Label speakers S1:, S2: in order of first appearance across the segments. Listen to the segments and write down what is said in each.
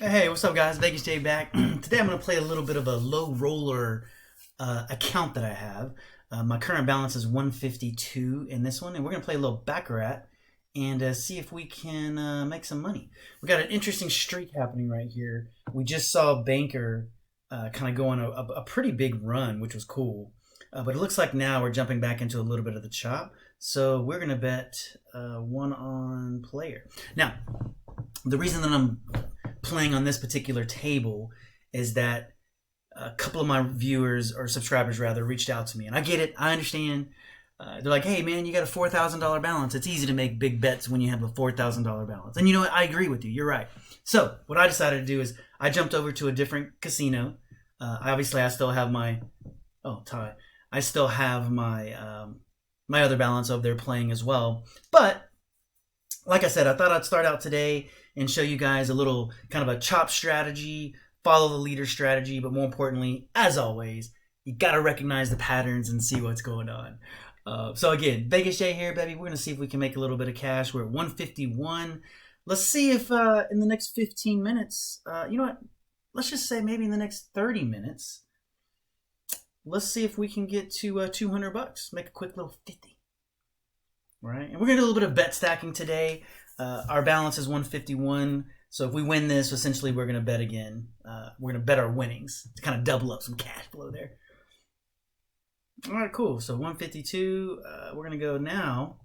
S1: Hey, what's up, guys? Vegas J back. Today I'm going to play a little bit of a low roller account that I have. My current balance is 152 in this one, and we're going to play a little Baccarat and see if we can make some money. We got an interesting streak happening right here. We just saw Banker kind of go on a pretty big run, which was cool. But it looks like now we're jumping back into a little bit of the chop. So we're going to bet one on player. Now, the reason that I'm playing on this particular table is that a couple of my viewers or subscribers rather reached out to me, and I get it, I understand. They're like, hey man, you got a $4,000 balance. It's easy to make big bets when you have a $4,000 balance. And you know what, I agree with you, you're right. So what I decided to do is I jumped over to a different casino. Obviously I still have my I still have my my other balance over there playing as well. But like I said, I thought I'd start out today and show you guys a little kind of a chop strategy, follow the leader strategy, but more importantly, as always, you got to recognize the patterns and see what's going on. So again, Vegas J here, baby. We're going to see if we can make a little bit of cash. We're at 151. Let's see if in the next 15 minutes, you know what? Let's just say maybe in the next 30 minutes, let's see if we can get to 200 bucks. Make a quick little 50. Right? And we're going to do a little bit of bet stacking today. Our balance is 151. So if we win this, essentially we're going to bet again. We're going to bet our winnings to kind of double up some cash flow there. All right, cool. So 152. We're going to go now.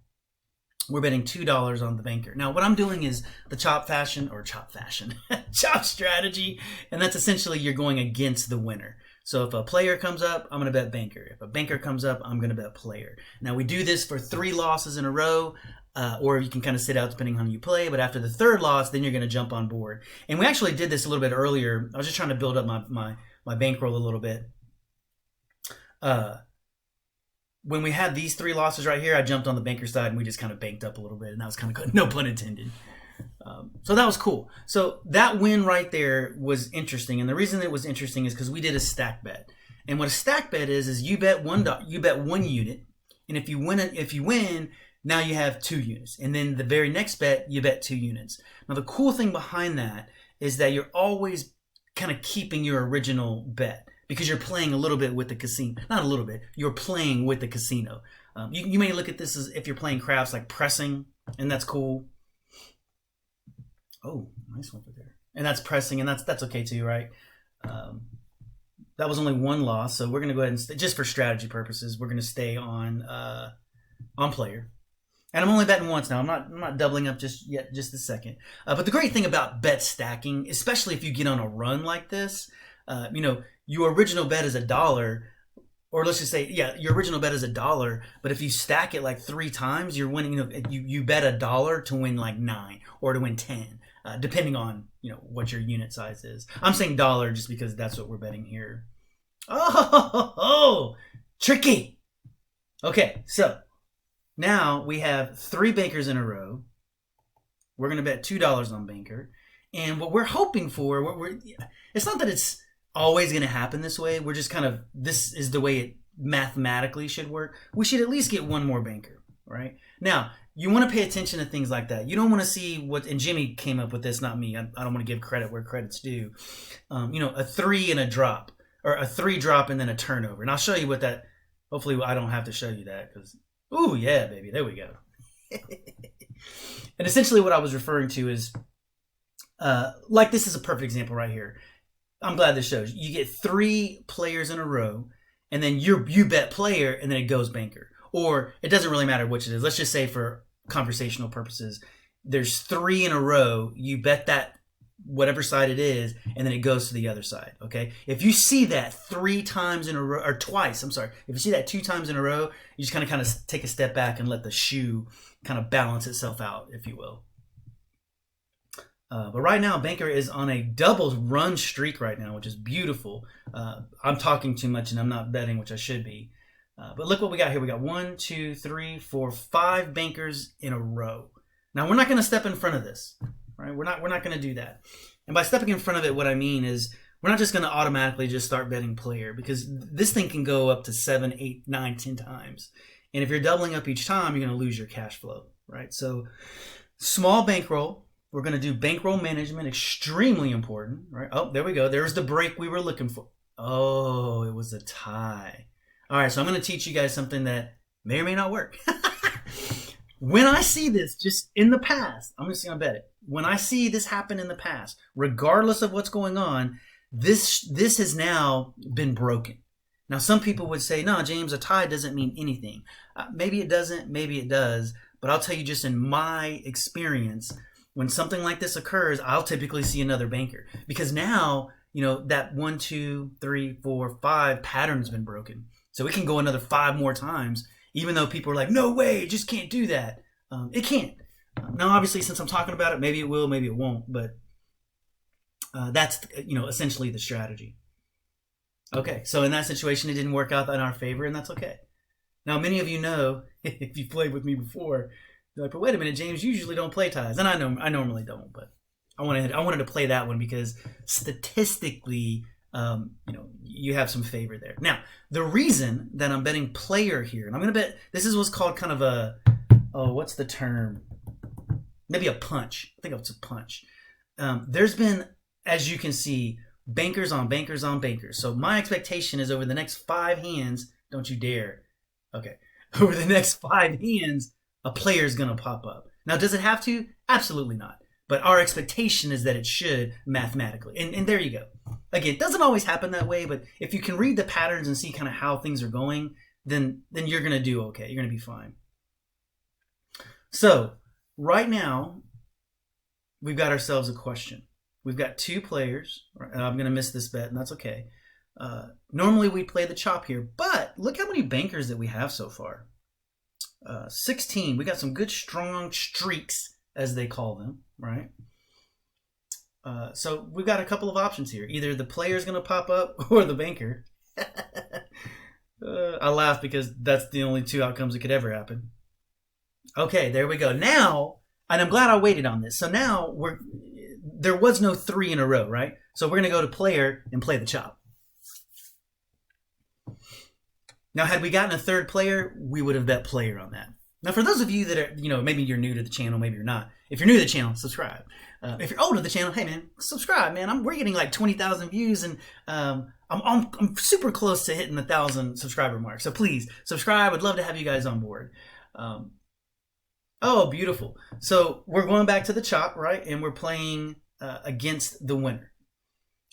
S1: We're betting $2 on the banker. Now, what I'm doing is the chop strategy. And that's essentially you're going against the winner. So if a player comes up, I'm going to bet banker. If a banker comes up, I'm going to bet player. Now, we do this for 3 losses in a row. Or you can kind of sit out depending on who you play. But after the 3rd loss, then you're going to jump on board. And we actually did this a little bit earlier. I was just trying to build up my bankroll a little bit. When we had these 3 losses right here, I jumped on the banker side and we just kind of banked up a little bit. And that was kind of good. No pun intended. So that was cool. So that win right there was interesting. And the reason it was interesting is because we did a stack bet. And what a stack bet is you bet one unit. And if you win, now you have 2 units. And then the very next bet, you bet 2 units. Now, the cool thing behind that is that you're always kind of keeping your original bet because you're playing a little bit with the casino. Not a little bit. You're playing with the casino. You may look at this as if you're playing craps like pressing, and that's cool. Oh, nice one for there. And that's pressing, and that's okay too, right? That was only 1 loss, so we're going to go ahead and just for strategy purposes, we're going to stay on player. And I'm only betting once now. I'm not doubling up just yet, just a second. But the great thing about bet stacking, especially if you get on a run like this, your original bet is $1, or let's just say, your original bet is $1. But if you stack it like 3 times, you're winning. You bet $1 to win like 9 or to win 10, depending on what your unit size is. I'm saying dollar just because that's what we're betting here. Oh, tricky. Okay, so. Now we have 3 bankers in a row. We're going to bet $2 on banker. And what we're hoping for, it's not that it's always going to happen this way. We're just kind of, this is the way it mathematically should work. We should at least get 1 more banker, right? Now, you want to pay attention to things like that. You don't want to see what, and Jimmy came up with this, not me. I don't want to give credit where credit's due. A 3 and a drop, or a 3 drop and then a turnover. And I'll show you what that, hopefully I don't have to show you that because ooh, yeah, baby. There we go. And essentially what I was referring to is, like this is a perfect example right here. I'm glad this shows. You get 3 players in a row, and then you bet player, and then it goes banker. Or it doesn't really matter which it is. Let's just say for conversational purposes, there's 3 in a row. You bet that whatever side it is, and then it goes to the other side, okay? If you see that 3 times in a row, or twice, I'm sorry. If you see that 2 times in a row, you just kind of take a step back and let the shoe kind of balance itself out, if you will. But right now, banker is on a double run streak right now, which is beautiful. I'm talking too much, and I'm not betting, which I should be. But look what we got here. We got 1, 2, 3, 4, 5 bankers in a row. Now, we're not going to step in front of this. Right? We're not going to do that. And by stepping in front of it, what I mean is we're not just going to automatically just start betting player because this thing can go up to 7, 8, 9, 10 times. And if you're doubling up each time, you're going to lose your cash flow, right? So small bankroll, We're going to do bankroll management, extremely important, right? Oh, there we go. There's the break we were looking for. Oh, it was a tie. All right, so I'm going to teach you guys something that may or may not work. When I see this just in the past, I'm just going to bet it. When I see this happen in the past, regardless of what's going on, this has now been broken. Now, some people would say, no, James, a tie doesn't mean anything. Maybe it doesn't, maybe it does. But I'll tell you, just in my experience, when something like this occurs, I'll typically see another banker. Because now, that 1, 2, 3, 4, 5 pattern's been broken. So it can go another 5 more times, even though people are like, no way, it just can't do that. It can't. Now, obviously, since I'm talking about it, maybe it will, maybe it won't. But that's, essentially the strategy. Okay, so in that situation, it didn't work out in our favor, and that's okay. Now, many of you know, if you've played with me before, you're like, but wait a minute, James, you usually don't play ties. And I know I normally don't, but I wanted to play that one because statistically, you have some favor there. Now, the reason that I'm betting player here, and I'm going to bet, this is what's called kind of what's the term? Maybe a punch. I think it's a punch. There's been, as you can see, bankers on bankers on bankers. So my expectation is over the next 5 hands, don't you dare. Okay. Over the next 5 hands, a player is going to pop up. Now, does it have to? Absolutely not. But our expectation is that it should mathematically. And there you go. Again, it doesn't always happen that way, but if you can read the patterns and see kind of how things are going, then you're going to do okay. You're going to be fine. So right now, we've got ourselves a question. We've got 2 players. I'm going to miss this bet, and that's okay. Normally, we play the chop here, but look how many bankers that we have so far. 16. We got some good, strong streaks, as they call them, right? So we've got a couple of options here. Either the player is going to pop up or the banker. I laugh because that's the only 2 outcomes that could ever happen. Okay, there we go. Now, and I'm glad I waited on this. So now there was no 3 in a row, right? So we're going to go to player and play the chop. Now, had we gotten a 3rd player, we would have bet player on that. Now, for those of you that are, maybe you're new to the channel, maybe you're not. If you're new to the channel, subscribe. If you're old to the channel, hey man, subscribe, man. We're getting like 20,000 views, and I'm super close to hitting the 1,000 subscriber mark. So please subscribe. I'd love to have you guys on board. Oh, beautiful. So we're going back to the chop, right? And we're playing against the winner.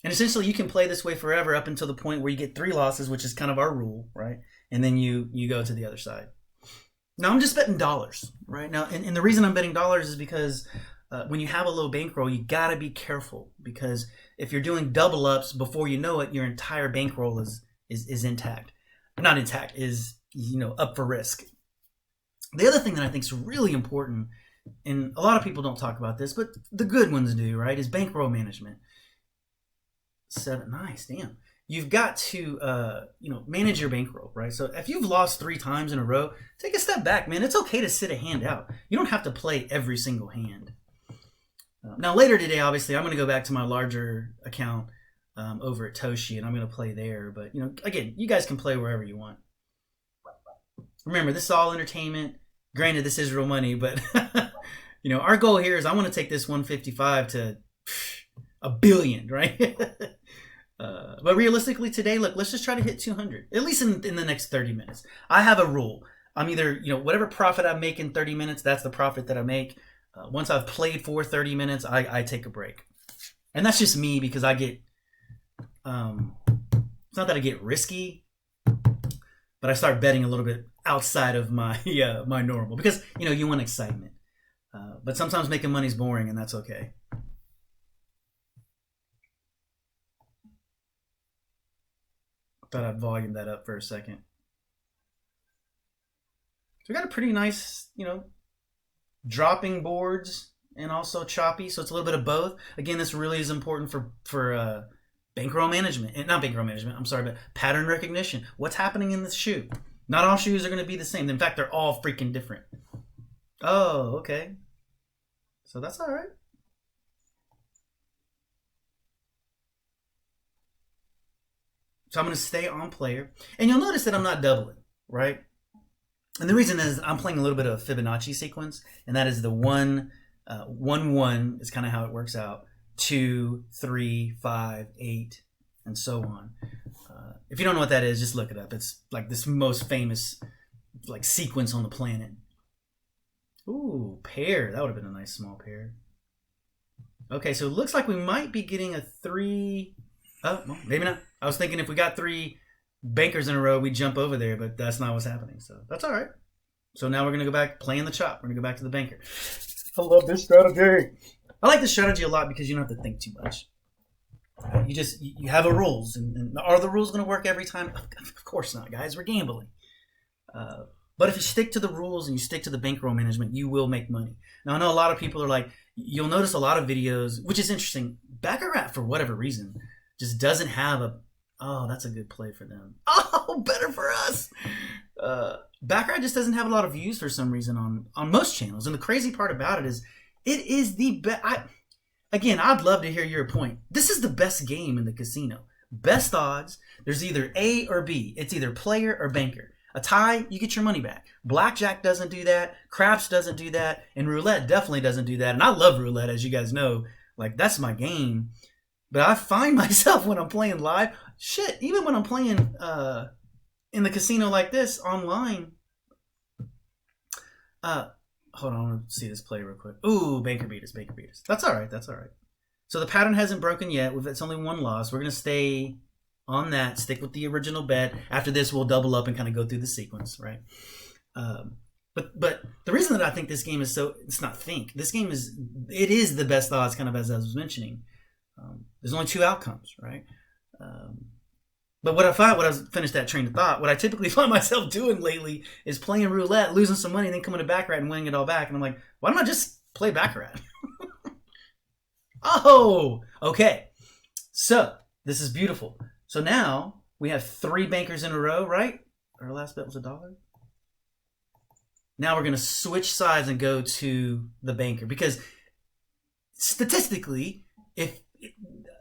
S1: And essentially, you can play this way forever up until the point where you get 3 losses, which is kind of our rule, right? And then you go to the other side. Now, I'm just betting dollars, right? Now, and the reason I'm betting dollars is because when you have a low bankroll, you got to be careful. Because if you're doing double ups, before you know it, your entire bankroll is intact. Not intact, is up for risk. The other thing that I think is really important, and a lot of people don't talk about this, but the good ones do, right, is bankroll management. 7, nice, damn. You've got to, manage your bankroll, right? So if you've lost 3 times in a row, take a step back, man. It's okay to sit a hand out. You don't have to play every single hand. Now, later today, obviously, I'm going to go back to my larger account over at Toshi, and I'm going to play there. But, again, you guys can play wherever you want. Remember, this is all entertainment. Granted, this is real money, but, our goal here is I want to take this 155 to $1 billion, right? But realistically today, look, let's just try to hit 200, at least in the next 30 minutes. I have a rule. I'm either, whatever profit I make in 30 minutes, that's the profit that I make. Once I've played for 30 minutes, I take a break. And that's just me because I get, it's not that I get risky, but I start betting a little bit outside of my my normal because, you want excitement. But sometimes making money is boring, and that's okay. Thought I'd volume that up for a second. So we got a pretty nice, dropping boards and also choppy. So it's a little bit of both. Again, this really is important for bankroll management. And not bankroll management, I'm sorry, but pattern recognition. What's happening in this shoe? Not all shoes are going to be the same. In fact, they're all freaking different. Oh, okay. So that's all right. So I'm going to stay on player. And you'll notice that I'm not doubling, right? And the reason is I'm playing a little bit of a Fibonacci sequence. And that is the 1, 1-1 is kind of how it works out. 2, 3, 5, 8, and so on. If you don't know what that is, just look it up. It's like this most famous like sequence on the planet. Ooh, pair. That would have been a nice small pair. Okay, so it looks like we might be getting a 3. Oh, well, maybe not. I was thinking if we got 3 bankers in a row, we'd jump over there, but that's not what's happening. So that's all right. So now we're going to go back, playing the chop. We're going to go back to the banker. I love this strategy. I like this strategy a lot because you don't have to think too much. You have a rules, and are the rules going to work every time? Of course not, guys. We're gambling. But if you stick to the rules and you stick to the bankroll management, you will make money. Now, I know a lot of people are like, you'll notice a lot of videos, which is interesting. Baccarat, for whatever reason, just doesn't have a, oh, that's a good play for them. Oh, better for us. Baccarat just doesn't have a lot of views for some reason on most channels. And the crazy part about it is the best. Again, I'd love to hear your point. This is the best game in the casino. Best odds. There's either A or B. It's either player or banker. A tie, you get your money back. Blackjack doesn't do that. Craps doesn't do that. And roulette definitely doesn't do that. And I love roulette, as you guys know. Like, that's my game. But I find myself when I'm playing live, shit, even when I'm playing in the casino like this online. Hold on, I want to see this play real quick. Ooh, banker beat us, banker beat us. That's all right, that's all right. So the pattern hasn't broken yet. It's only 1 loss. We're going to stay on that, stick with the original bet. After this, we'll double up and kind of go through the sequence, right? But the reason that I think this game is so, it's not think. This game is the best odds, kind of as I was mentioning. There's only 2 outcomes, right? But what I find, when I finished that train of thought, what I typically find myself doing lately is playing roulette, losing some money, and then coming to Baccarat and winning it all back. And I'm like, why don't I just play Baccarat? Oh, okay. So this is beautiful. So now we have 3 bankers in a row, right? Our last bet was $1. Now we're going to switch sides and go to the banker, because statistically, if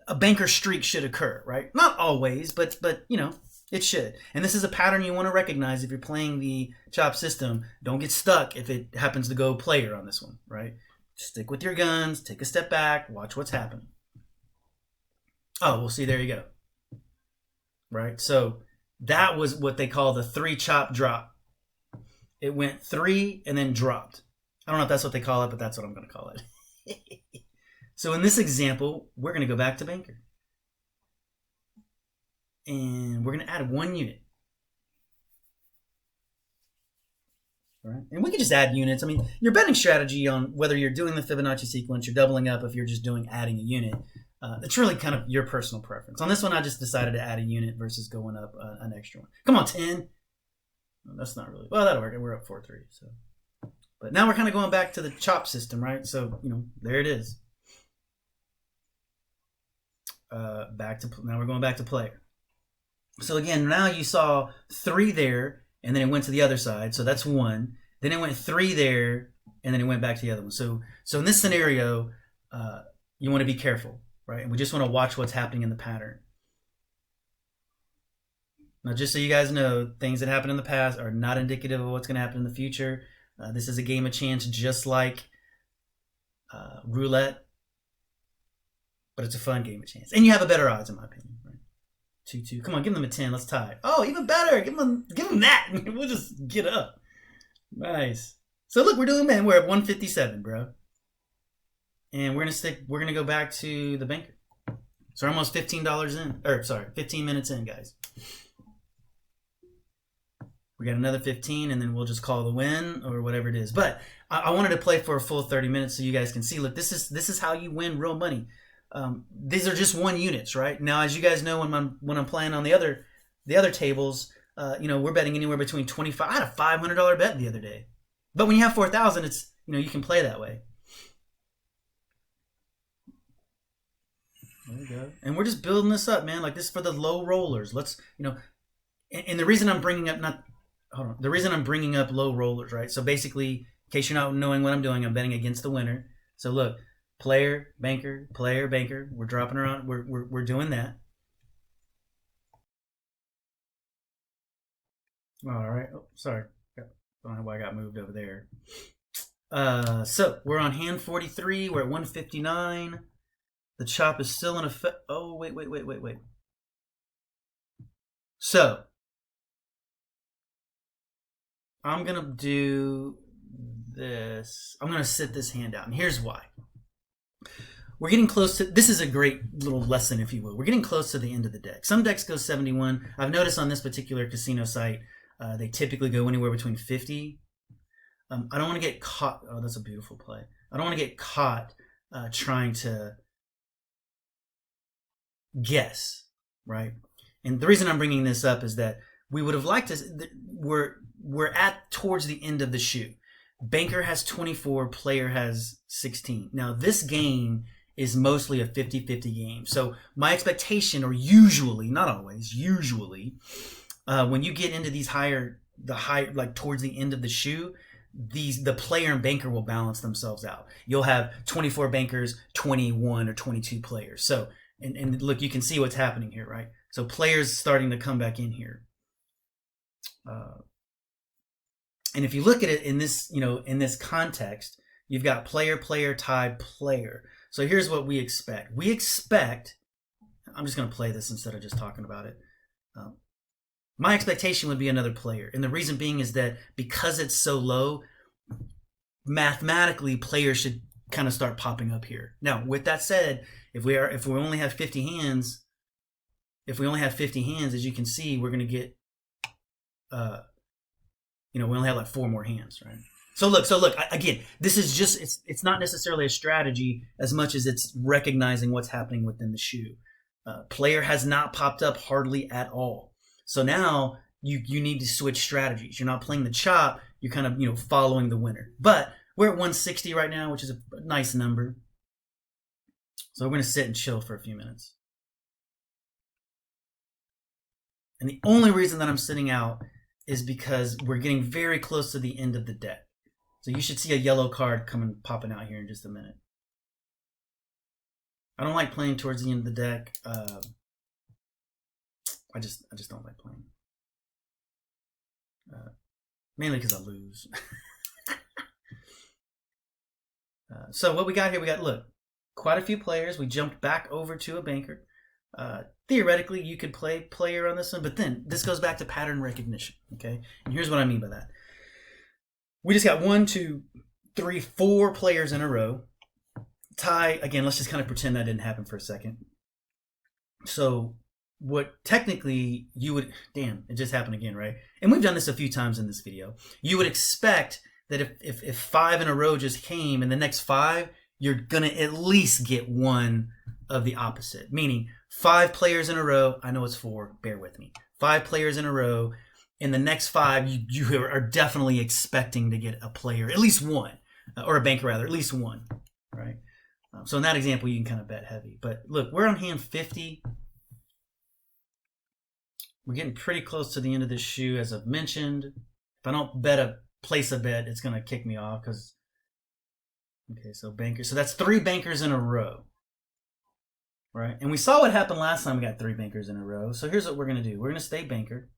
S1: a banker streak should occur, right? Not always, but you know, it should. And this is a pattern you want to recognize if you're playing the chop system. Don't get stuck if it happens to go player on this one, right? Stick with your guns, take a step back, watch what's happening. Oh, well, see, there you go. Right? So that was what they call the 3 chop drop. It went 3 and then dropped. I don't know if that's what they call it, but that's what I'm going to call it. So in this example, we're going to go back to banker. And we're going to add 1 unit. All right? And we can just add units. I mean, your betting strategy on whether you're doing the Fibonacci sequence, you're doubling up, if you're just adding a unit, it's really kind of your personal preference. On this one, I just decided to add a unit versus going up an extra one. Come on, 10. No, that's not really, well, that'll work. We're up 4-3. So, but now we're kind of going back to the chop system, right? So, you know, there it is. Now we're going back to player. So again, now you saw 3 there, and then it went to the other side. So that's 1. Then it went 3 there, and then it went back to the other one. So in this scenario, you want to be careful, right? And we just want to watch what's happening in the pattern. Now, just so you guys know, things that happened in the past are not indicative of what's going to happen in the future. This is a game of chance, just like roulette. But it's a fun game of chance. And you have a better odds, in my opinion. Right? 2-2. Come on, give them a 10. Let's tie. Oh, even better. Give them that. We'll just get up. Nice. So look, we're doing, man. We're at 157, bro. And we're gonna go back to the banker. So we're almost $15 in. Or sorry, 15 minutes in, guys. We got another 15, and then we'll just call the win or whatever it is. But I wanted to play for a full 30 minutes so you guys can see. Look, this is how you win real money. These are just 1 units, right? Now, as you guys know, when I'm playing on the other tables, you know, we're betting anywhere between 25. I had a $500 bet the other day, but when you have 4,000, it's, you know, you can play that way. There you go. And we're just building this up, man. Like, this is for the low rollers. Let's, you know, and the reason I'm bringing up low rollers, right? So basically, in case you're not knowing what I'm doing, I'm betting against the winner. So look. Player, banker, we're dropping around, we're doing that. All right. Oh, sorry. I don't know why I got moved over there. So we're on hand 43. We're at 159. The chop is still in effect. Oh, wait. So I'm going to do this. I'm going to sit this hand out. And here's why. We're getting close to, this is a great little lesson, if you will. We're getting close to the end of the deck. Some decks go 71. I've noticed on this particular casino site, they typically go anywhere between 50. I don't want to get caught. Oh, that's a beautiful play. I don't want to get caught trying to guess, right? And the reason I'm bringing this up is that we would have liked to, we're at towards the end of the shoe. Banker has 24, player has 16. Now this game is mostly a 50-50 game. So my expectation, or usually, not always, usually, when you get into these like towards the end of the shoe, the player and banker will balance themselves out. You'll have 24 bankers, 21 or 22 players. So, and look, you can see what's happening here, right? So players starting to come back in here. And if you look at it in this, in this context, you've got player, player, tied, player. So here's what we expect. We expect, I'm just going to play this instead of just talking about it. My expectation would be another player. And the reason being is that because it's so low, mathematically players should kind of start popping up here. Now, with that said, if we only have 50 hands, as you can see, we're going to get, we only have like 4 more hands, right? So look, again, this is just, it's not necessarily a strategy as much as it's recognizing what's happening within the shoe. Player has not popped up hardly at all. So now you need to switch strategies. You're not playing the chop. You're kind of, following the winner. But we're at 160 right now, which is a nice number. So we're going to sit and chill for a few minutes. And the only reason that I'm sitting out is because we're getting very close to the end of the deck. So you should see a yellow card popping out here in just a minute. I don't like playing towards the end of the deck. I just don't like playing. Mainly because I lose. So what we got here, look, quite a few players. We jumped back over to a banker. Theoretically, you could play player on this one, but then this goes back to pattern recognition, okay? And here's what I mean by that. We just got 1, 2, 3, 4 players in a row. Tie, again, let's just kind of pretend that didn't happen for a second. So what technically you would, damn, it just happened again, right? And we've done this a few times in this video. You would expect that if 5 in a row just came and the next 5, you're going to at least get one of the opposite. Meaning 5 players in a row, I know it's 4, bear with me. 5 players in a row, in the next 5, you are definitely expecting to get a player, at least one, or a banker rather, at least one, right? So in that example, you can kind of bet heavy. But look, we're on hand 50. We're getting pretty close to the end of this shoe, as I've mentioned. If I don't place a bet, it's going to kick me off because, okay, so banker. So that's 3 bankers in a row, right? And we saw what happened last time we got 3 bankers in a row. So here's what we're going to do. We're going to stay banker.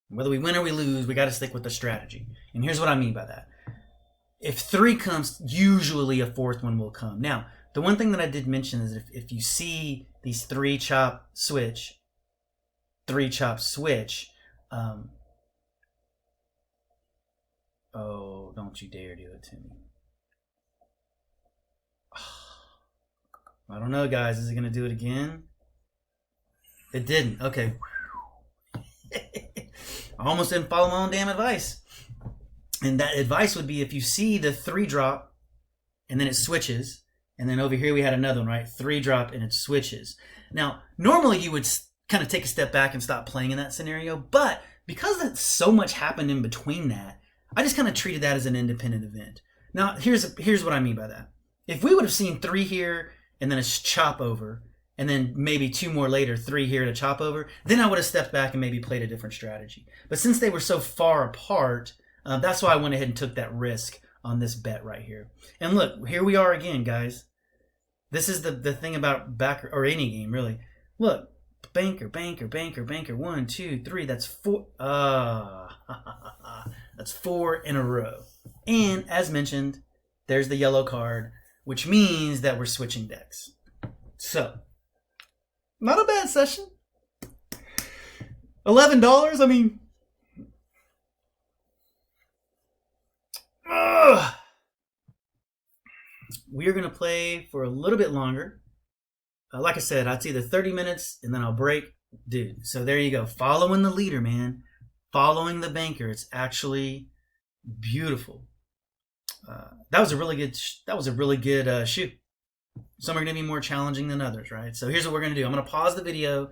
S1: Whether we win or we lose, we got to stick with the strategy. And here's what I mean by that. If 3 comes, usually a 4th one will come. Now, the one thing that I did mention is if you see these 3 chop switch, oh, don't you dare do it to me. I don't know, guys. Is it going to do it again? It didn't. Okay. I almost didn't follow my own damn advice. And that advice would be if you see the 3 drop and then it switches, and then over here we had another one, right? 3 drop and it switches. Now, normally you would kind of take a step back and stop playing in that scenario, but because so much happened in between that, I just kind of treated that as an independent event. Now, here's what I mean by that. If we would have seen 3 here and then a chop over, and then maybe 2 more later, 3 here to chop over, then I would have stepped back and maybe played a different strategy. But since they were so far apart, that's why I went ahead and took that risk on this bet right here. And look, here we are again, guys. This is the thing about Baccarat, or any game, really. Look, banker, banker, banker, banker, 1, 2, 3, that's 4. That's 4 in a row. And as mentioned, there's the yellow card, which means that we're switching decks. So, not a bad session. $11, I mean... We're going to play for a little bit longer. Like I said, it's either 30 minutes and then I'll break. Dude, so there you go. Following the leader, man. Following the banker. It's actually beautiful. That was a really good shoot. Some are going to be more challenging than others, right? So here's what we're going to do. I'm going to pause the video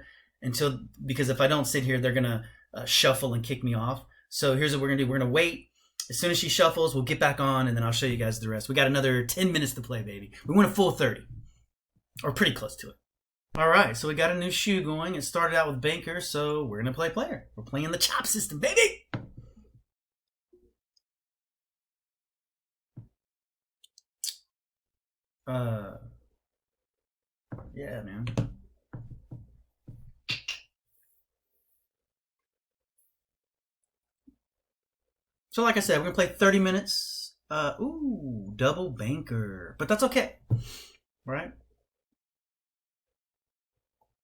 S1: because if I don't sit here, they're going to shuffle and kick me off. So here's what we're going to do. We're going to wait. As soon as she shuffles, we'll get back on, and then I'll show you guys the rest. We got another 10 minutes to play, baby. We want a full 30, or pretty close to it. All right, so we got a new shoe going. It started out with banker, so we're going to play player. We're playing the chop system, baby! Yeah, man. So like I said, we're going to play 30 minutes. Ooh, double banker. But that's okay. Right?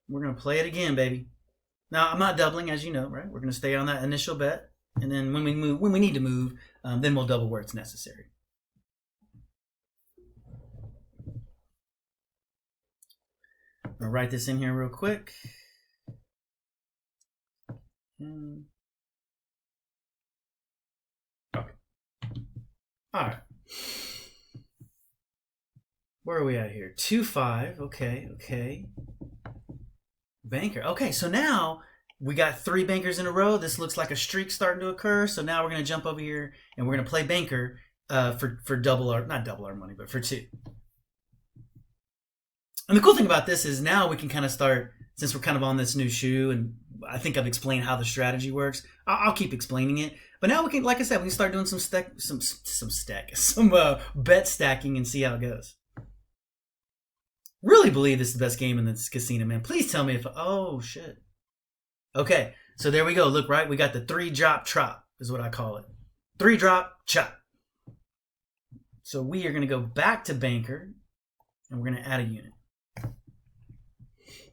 S1: We're going to play it again, baby. Now, I'm not doubling, as you know, right? We're going to stay on that initial bet. And then when we need to move, then we'll double where it's necessary. I'll write this in here real quick. Okay. All right. Where are we at here? 2-5. Okay. Banker. Okay, so now we got 3 bankers in a row. This looks like a streak starting to occur. So now we're going to jump over here and we're going to play banker for double our, not double our money, but for 2. And the cool thing about this is now we can kind of start, since we're kind of on this new shoe, and I think I've explained how the strategy works. I'll keep explaining it. But now we can, like I said, we can start doing some bet stacking and see how it goes. Really believe this is the best game in this casino, man. Please tell me if, oh shit. Okay, so there we go. Look, right? We got the 3-drop chop is what I call it. 3-drop chop. So we are going to go back to banker and we're going to add a unit.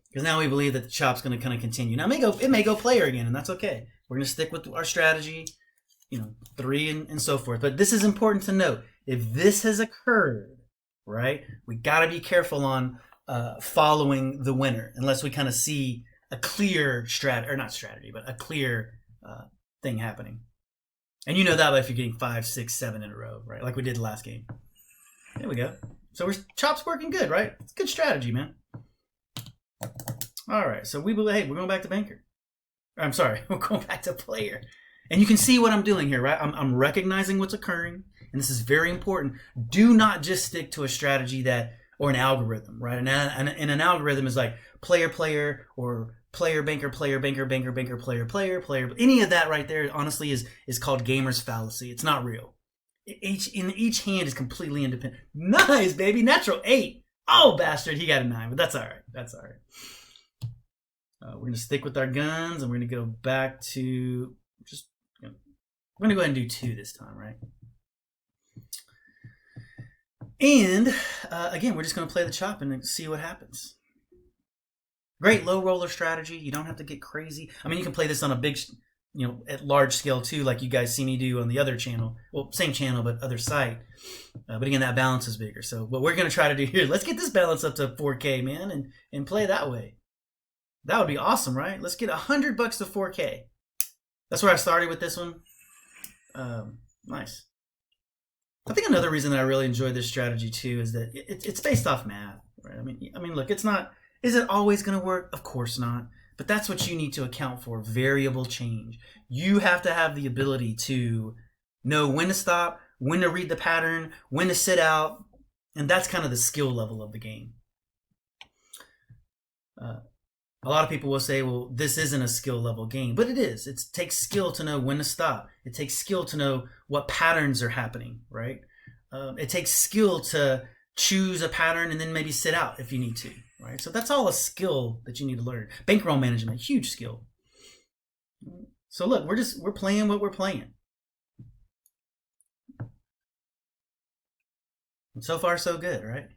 S1: Because now we believe that the chop's going to kind of continue. Now it may go player again, and that's okay. We're going to stick with our strategy, 3 and so forth. But this is important to note. If this has occurred, right, we got to be careful on following the winner, unless we kind of see a clear a clear thing happening. And you know that if you're getting 5, 6, 7 in a row, right? Like we did the last game. There we go. So chop's working good, right? It's a good strategy, man. All right, so we're going back to banker. I'm sorry, we're going back to player. And you can see what I'm doing here, right? I'm recognizing what's occurring, and this is very important. Do not just stick to a strategy or an algorithm, right? And an algorithm is like player, or player, banker, banker, player. Any of that right there, honestly, is called gamer's fallacy. It's not real. Each hand is completely independent. Nice, baby, natural 8. Oh, bastard, he got a 9, but that's all right. We're going to stick with our guns, and we're going to go back to we're going to go ahead and do 2 this time, right? And again, we're just going to play the chop and see what happens. Great low roller strategy. You don't have to get crazy. I mean, you can play this on a big, at large scale too, like you guys see me do on the other channel. Well, same channel, but other site. But again, that balance is bigger. So what we're going to try to do here, let's get this balance up to 4K, man, and play that way. That would be awesome, right? Let's get $100 to 4K. That's where I started with this one. Nice. I think another reason that I really enjoy this strategy too is that it's based off math, right? I mean, look, it's not. Is it always going to work? Of course not. But that's what you need to account for: variable change. You have to have the ability to know when to stop, when to read the pattern, when to sit out, and that's kind of the skill level of the game. A lot of people will say, well, this isn't a skill level game, but it is. It takes skill to know when to stop. It takes skill to know what patterns are happening, right? It takes skill to choose a pattern and then maybe sit out if you need to, right? So that's all a skill that you need to learn. Bankroll management, huge skill. So look, we're playing what we're playing. So far, so good, right?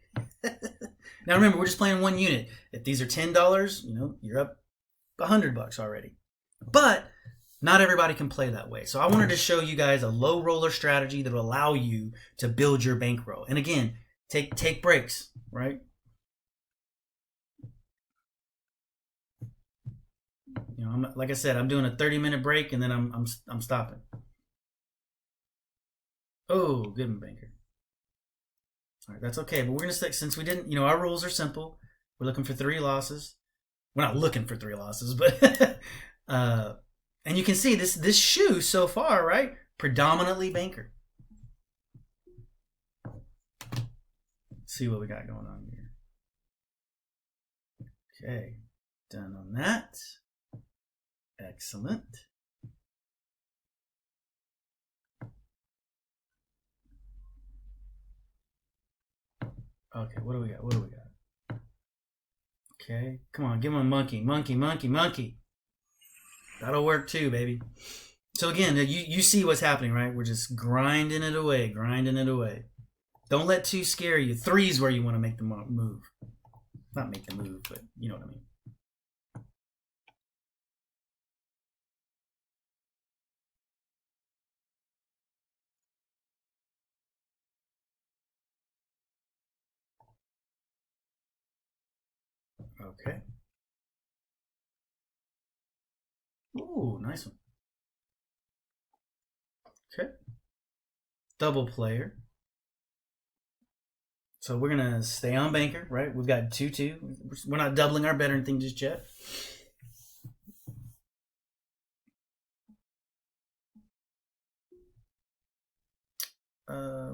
S1: Now remember, we're just playing one unit. If these are $10, you know, you're up $100 already. But not everybody can play that way. So I wanted to show you guys a low roller strategy that will allow you to build your bankroll. And again, take breaks, right? You know, like I said, I'm doing a 30-minute break and then I'm stopping. Oh, good one, banker. All right, that's okay. But we're gonna stick, since we didn't, you know, our rules are simple. We're looking for 3 losses. We're not looking for 3 losses, but and you can see this shoe so far, right? Predominantly banker. Let's see what we got going on here. Okay, done on that. Excellent. Okay, what do we got? What do we got? Okay, come on, give him a monkey, monkey, monkey, monkey. That'll work too, baby. So again, you see what's happening, right? We're just grinding it away, grinding it away. Don't let 2 scare you. 3 is where you want to make the move. Not make the move, but you know what I mean. Okay. Ooh, nice one. Okay. Double player. So we're going to stay on banker, right? We've got 2-2. We're not doubling our bet or anything just yet.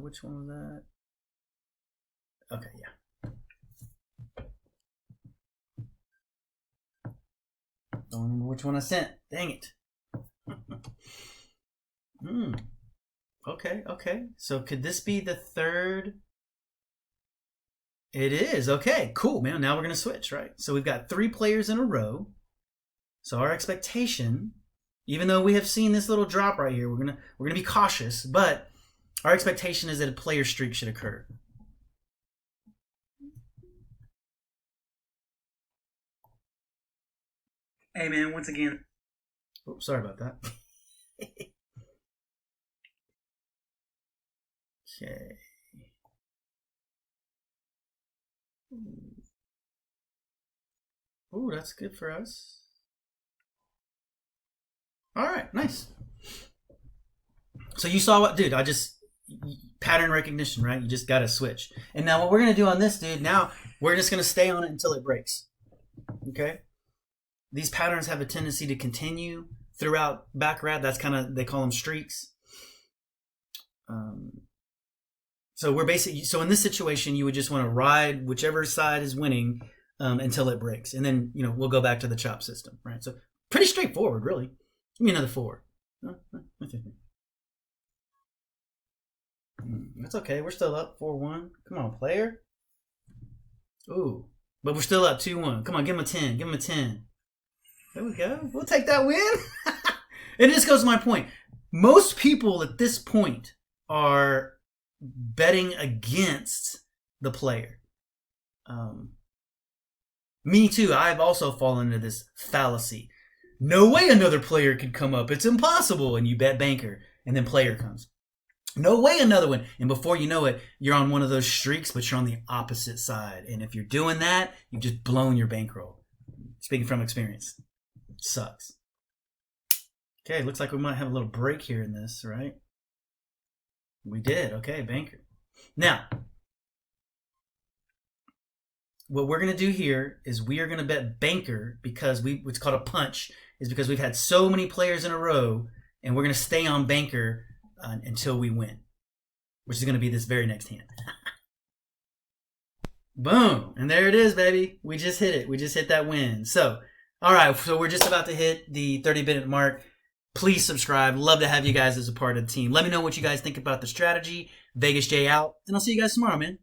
S1: Which one was that? Okay, yeah. Don't remember which one I sent. Dang it. Okay, okay. So could this be the 3rd? It is. Okay, cool, man. Now we're going to switch, right? So we've got 3 players in a row. So our expectation, even though we have seen this little drop right here, we're going to be cautious, but our expectation is that a player streak should occur. Hey, man, once again, oops, sorry about that. Okay. Ooh, that's good for us. All right, nice. So you saw what, dude, pattern recognition, right? You just got to switch. And now what we're going to do on this, dude, now we're just going to stay on it until it breaks. Okay? These patterns have a tendency to continue throughout Baccarat. That's kind of, they call them streaks. So we're basically, so in this situation, you would just want to ride whichever side is winning until it breaks. And then, you know, we'll go back to the chop system, right? So pretty straightforward, really. Give me another 4. That's okay. We're still up 4-1. Come on, player. Ooh, but we're still up 2-1. Come on, give him a 10. Give him a 10. There we go. We'll take that win. And this goes to my point. Most people at this point are betting against the player. Me too. I've also fallen into this fallacy. No way another player could come up. It's impossible. And you bet banker, and then player comes. No way another one. And before you know it, you're on one of those streaks, but you're on the opposite side. And if you're doing that, you've just blown your bankroll. Speaking from experience. It sucks. Okay, looks like we might have a little break here in this, right? We did. Okay, banker. Now, what we're going to do here is we are going to bet banker because what's called a punch is because we've had so many players in a row, and we're going to stay on banker until we win, which is going to be this very next hand. Boom. And there it is, baby. We just hit it. We just hit that win. So, all right. So we're just about to hit the 30-minute mark. Please subscribe. Love to have you guys as a part of the team. Let me know what you guys think about the strategy. Vegas J out. And I'll see you guys tomorrow, man.